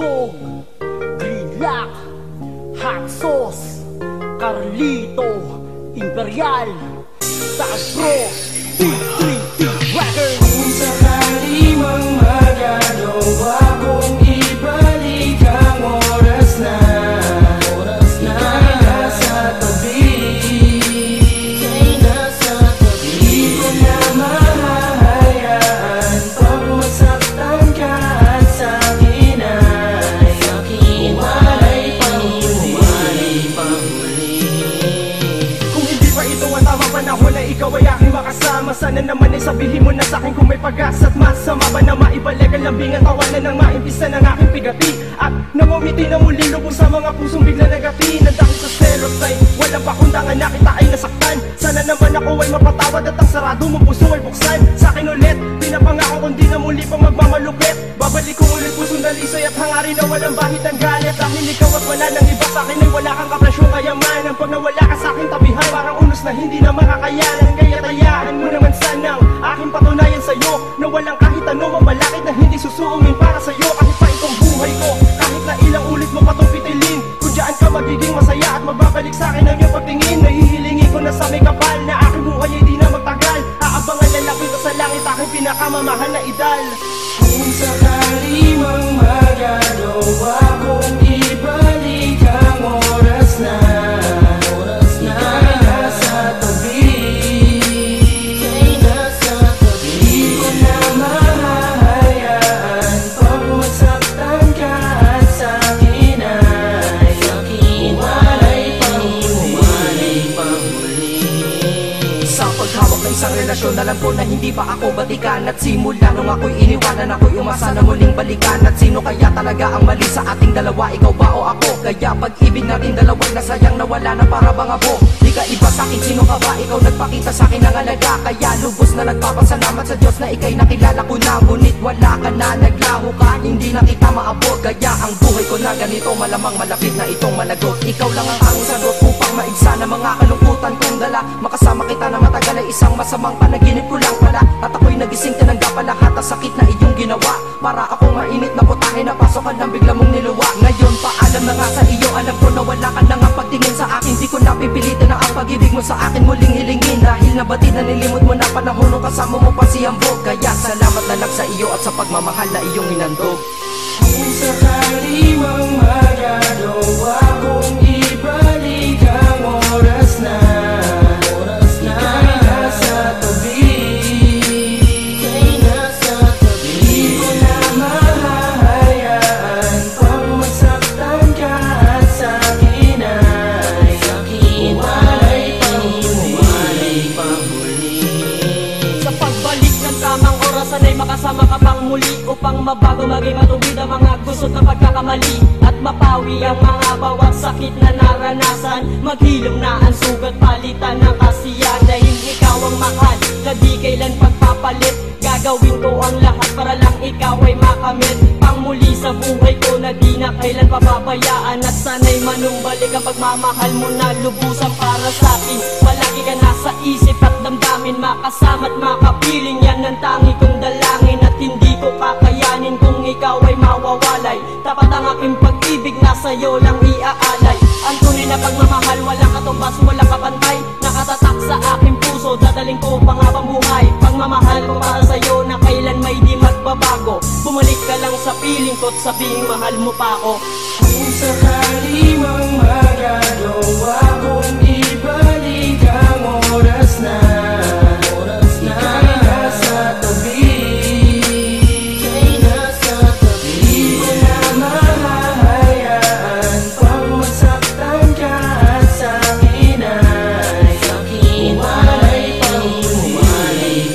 Dog, Greenlock, Hot Sauce, Carlito, Imperial, Tagro, T3T Records. Kung sakali mang magagawa kong ibalik ang oras na ika'y nasa tabi, di ko na mahahayaan pag masaktan ka at sa'kin ay umalay panghuli. Kung hindi pa ito ang tamang panahon na ikaw ay aking makasama, sana naman ay sabihin mo na sa'kin kung may pag-asa at masama ba na maibalik ang lambing at tawanan ng maimbisa ng aking pigati at nangumiti na muli lubos sa mga pusong bigla nagati na dahil sa selos ay walang pakundangan na kita ay nasaktan. Sana naman ako ay mapatawad at ang sarado mong puso ay buksan sa'kin ulit. Pinapangako kung di na muli pang magmamalupit, babalik ko ulit pusong dalisay at hangarin na walang bahid ng galit. Dahil ikaw at wala ng iba sa'kin ay wala kang kapresyong kayamanan. Pag nawala ka sa'king tabihan, parang unos na hindi na makakayanan. Kaya tayaan mo naman sanang aking patunayan sa'yo na walang kahit ano mamalakit na hindi susuungin para sa'yo. Kahit pa itong buhay ko, kahit na ilang ulit mo pa itong pitilin, kung dyan ka magiging masaya at magbabalik sa'kin ang iyong pagtingin. Nahihilingi ko na sa may kapal na aking buhay ay di na magtagal. Aabangan na lang kita sa langit, aking pinakamamahal na idal. Kung sakali mang magagawa kong ibalik ang oras na ika'y nasa tabi, di ko na mahahayaan pag masaktan ka at sa'kin ay umalay panghuli. Sa paghawak ng isang relasyon, alam ko na hindi pa ako batikan. At simula nung ako'y iniwanan, ako'y umasa na muling balikan. At sino kaya talaga ang mali sa ating dalawa, ikaw ba o ako? Kaya pag-ibig natin dalawa'y nasayang nawala na para bang abo. Di ka iba sa'kin, sino ka ba? Ikaw nagpakita sa'kin ng alaga, kaya lubos na nagpapasalamat sa Diyos na ika'y nakilala ko na. Ngunit wala ka na, naglaho ka, hindi na kita maabot. Kaya ang buhay ko na ganito, malamang malapit na itong malagot. Ikaw lang ang tanging sagot upang maigsa na mga kalungkutan kong dala. Makasama kita na matagal ay isang masamang panaginip ko lang pala. At ako'y nagising ka ng lahat ang sakit na iyong ginawa. Para akong mainit na putahe na pasokan ng bigla mong niluwa. Ngayon paalam na nga sa iyo, alam ko na wala ka na nga pagtingin sa akin. Di ko napipilitin na ang pag-ibig mo sa akin muling hilingin. Dahil nabatid na nilimot mo na panahon nung kasama mo pa si Hambog. Kaya salamat na lang sa iyo at sa pagmamahal na iyong hinandog. Kung sakali mang magagawa kong ibalik ang oras na ika'y nasa tabi, di ko na mahahayaan pag masaktan ka at sa'kin ay umalay panghuli. Sa pagbalik ng tamang orasan ay makasama ka pang muli upang mabago maging matubid ang mga gusot na pagkakamali at mapawi ang mga bawat sakit na naranasan. Maghilom na ang sugat, palitan ng kasiya. Dahil ikaw ang mahal na di kailan pagpapalit, gagawin ko ang lahat para lang ikaw ay makamit. Pangmuli sa buhay ko na di na kailan pababayaan. At sana'y manumbalik ang pagmamahal mo na lubusan para sa'kin. Palagi ka nasa isip at damdamin, makasama at makapiling. Yan ang tangi kong dalangin at hindi ko kakayanin kung ikaw ay mawawalay. Tapat ang aking pag-ibig na sa'yo lang iaalay. Ang tunay na pagmamahal, walang katumbas, walang kapantay. Nakatatak sa aking puso, dadaling ko panghabang buhay. Pagmamahal ko para sa'yo na kailan may di magbabago. Bumalik ka lang sa piling ko't sabing mahal mo pa ako. Kung sakali mang magagawa kong ibalik ang oras na ika'y nasa tabi, di ko na mahahayaan pag masaktan ka at sa'kin ay umalay panghuli.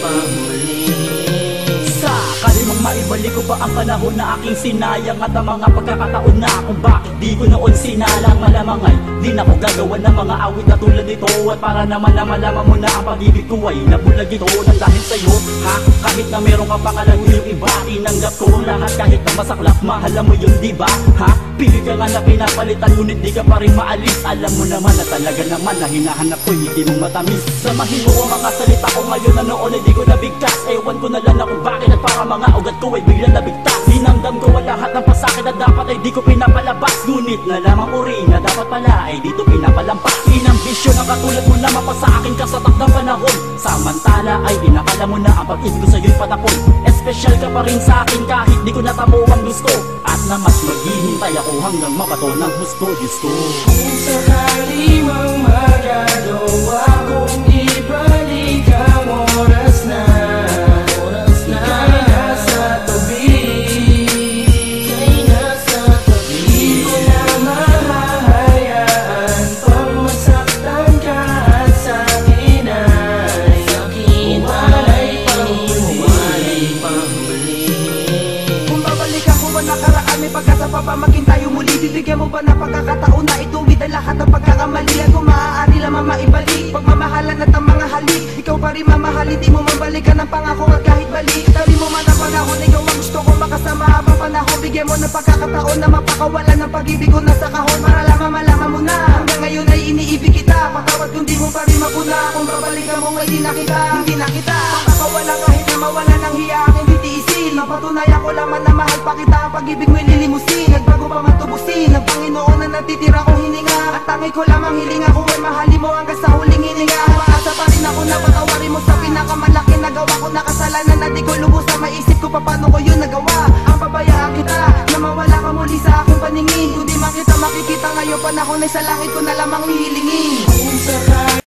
Sakali mong maibalik ko ba ang panahon na aking sinayang at ang mga pagkakataon na kung bakit di ko noon sinalang. Malamang ay di na ko gagawa ng mga awit na tulad nito. At para naman na malaman mo na ang pag-ibig ko ay nabulag ito nang dahil sa'yo, ha? Kahit na meron ka pangalan yung iba, tinanggap ko lahat kahit na masaklap. Mahal mo yun, diba? Ha? Pili ka nga na pinapalitan, ngunit di ka pa rin maalis. Alam mo naman na talaga naman na hinahanap ko hindi mong matamis. Samahin mo ang mga salita ko ngayon na noon ay di ko nabigkas. Ewan ko na lang na kung bakit at para mga ugat ko ay biglang nabigtas. Dinamdam ko ang lahat ng pasakit na dapat ay di ko pinapalabas. Ngunit nalaman ko rin na dapat pala ay dito pinapalampas. Inambisyon ang katulad mo na mapasa akin ka sa takdang panahon. Samantala ay inakala mo na ang pag-ibig ko sa'yo'y patapon. Espesyal ka pa rin sa akin kahit di ko natamo ang gusto. At na mas maghihintay ako hanggang mabato ng husto, Diyos ko. Kung sakali mang magagawa kong ibalik ang oras na ika'y nasa tabi, di ko na mahahayaan pang masaktan ka at sa'kin ay humalay pang muli. Kung babalik ako ba nakaraan, may pagkasa pa ba maging tayo muli? Bibigyan mo ba na pagkakataon na ituwid ang lahat ng pagkakamali? Kung maaari lamang maibalik pagmamahalan at ang mga halik, ikaw pa rin mamahalin, di mo mabalikan ang pangako at kahit balik. Tabi mo man ang panahon, ikaw ang gusto ko makasama habang panahon. Bigyan mo ng pagkakataon na mapakawalan ng pag-ibig ko nasa kahon, para lamang malaman mo na hanggang ngayon ay iniibig kita. Patawad kung di mo pa rin mapuna, kung babalikan mo ay di na kita, hindi na kita makakawala kahit na mawala ng hiya aking titiisin. Mapatunayan ko lamang na mahal pa kita, ang pag-ibig mo'y lilimusin. Nagbago pa man tubusin ng Panginoon na natitira kong hininga. At tangi ko lamang hilinga kung ay mahalin mo hanggang sa huling hininga. Umaasa pa rin ako na patawarin mo sa pinakamalaki na gawa ko na kasalanan, na di ko lubos na maisip ko pa paano ko yun nagawa. Ang pabayaan kita na mawala ka muli sa aking paningin. Kung di man kita makikita ngayon panahon ay sa langit ko na lamang hihilingin. Kung sakali